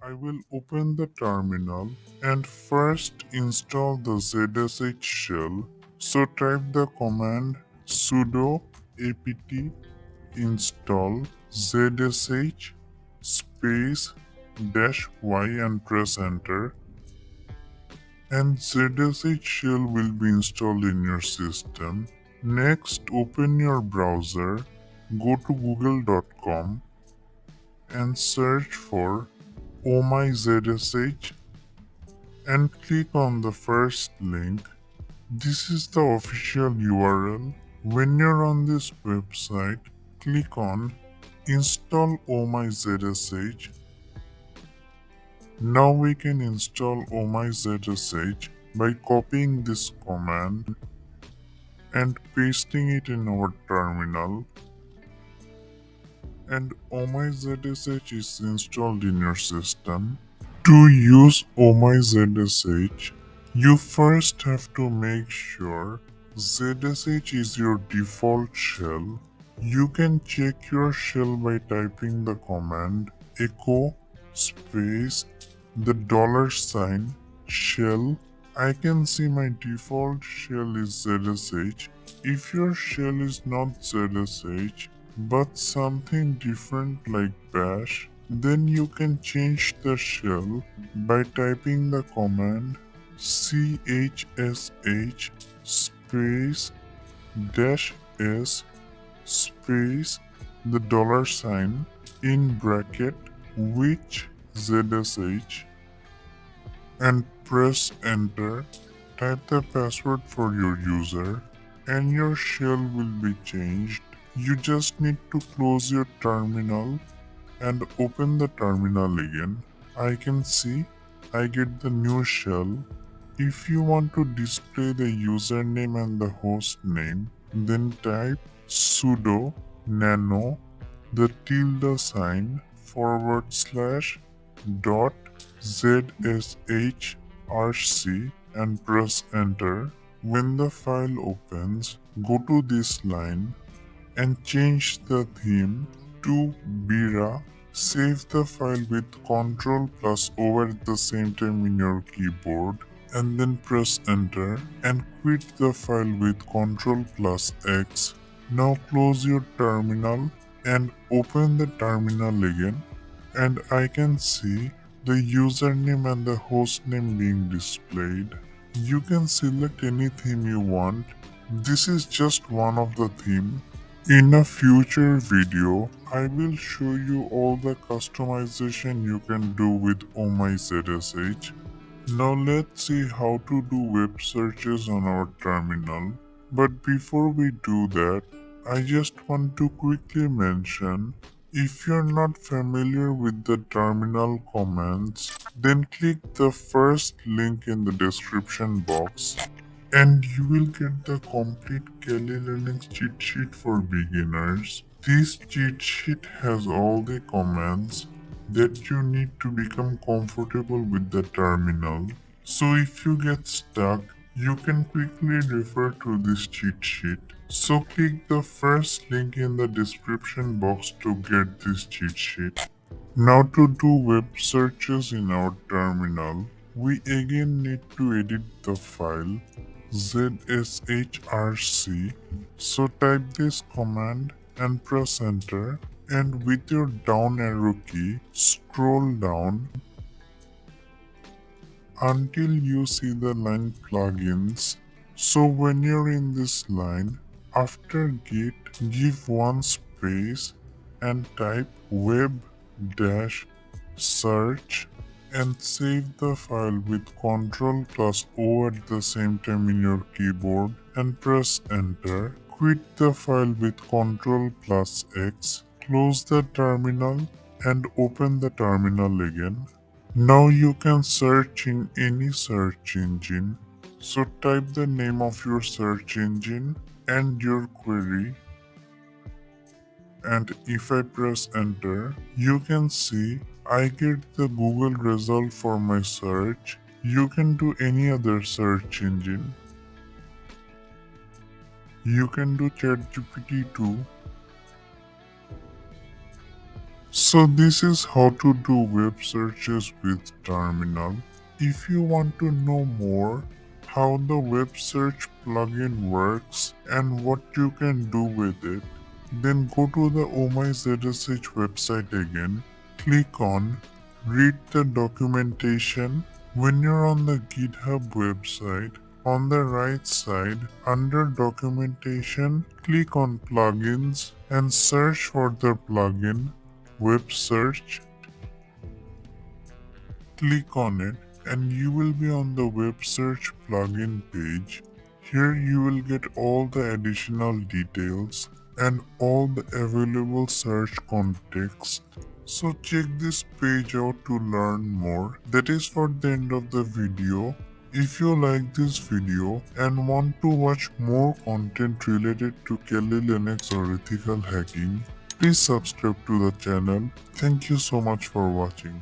I will open the terminal and first install the ZSH shell. So type the command sudo apt install ZSH space -y and press enter, and ZSH shell will be installed in your system. Next, open your browser, go to google.com and search for omyzsh and click on the first link. This is the official URL. When you're on this website, click on install omyzsh. Now we can install omyzsh by copying this command and pasting it in our terminal, and omyzsh is installed in your system. To use omyzsh, you first have to make sure ZSH is your default shell. You can check your shell by typing the command echo space the $ shell. I can see my default shell is ZSH. If your shell is not ZSH but something different like bash, then you can change the shell by typing the command chsh space -s space the $ in bracket which ZSH and press enter. Type the password for your user and your shell will be changed. You just need to close your terminal and open the terminal again. I can see I get the new shell. If you want to display the username and the host name, then type sudo nano the $/ dot zshrc and press enter. When the file opens, go to this line and change the theme to Bira. Save the file with Ctrl plus O at the same time in your keyboard and then press enter and quit the file with Ctrl plus X. Now close your terminal and open the terminal again, and I can see the username and the hostname being displayed. You can select any theme you want. This is just one of the themes. In a future video, I will show you all the customization you can do with omyzsh. Now let's see how to do web searches on our terminal. But before we do that, I just want to quickly mention, if you're not familiar with the terminal commands, then click the first link in the description box and you will get the complete Kali Linux cheat sheet for beginners. This cheat sheet has all the commands that you need to become comfortable with the terminal. So if you get stuck, you can quickly refer to this cheat sheet. So click the first link in the description box to get this cheat sheet. Now to do web searches in our terminal, we again need to edit the file zshrc. So type this command and press enter, and with your down arrow key scroll down until you see the line plugins. So when you're in this line, after git give one space and type web-search and save the file with Ctrl plus O at the same time in your keyboard and press enter. Quit the file with Ctrl plus X, close the terminal and open the terminal again. Now you can search in any search engine. So type the name of your search engine and your query, and if I press enter, you can see I get the Google result for my search. You can do any other search engine. You can do ChatGPT too. So this is how to do web searches with terminal. If you want to know more how the web search plugin works and what you can do with it, then go to the OMyZSH website again, click on read the documentation. When you're on the GitHub website, on the right side under documentation, click on plugins and search for the plugin web search. Click on it and you will be on the web search plugin page. Here you will get all the additional details and all the available search context. So check this page out to learn more. That is for the end of the video. If you like this video and want to watch more content related to Kali Linux or ethical hacking, please subscribe to the channel. Thank you so much for watching.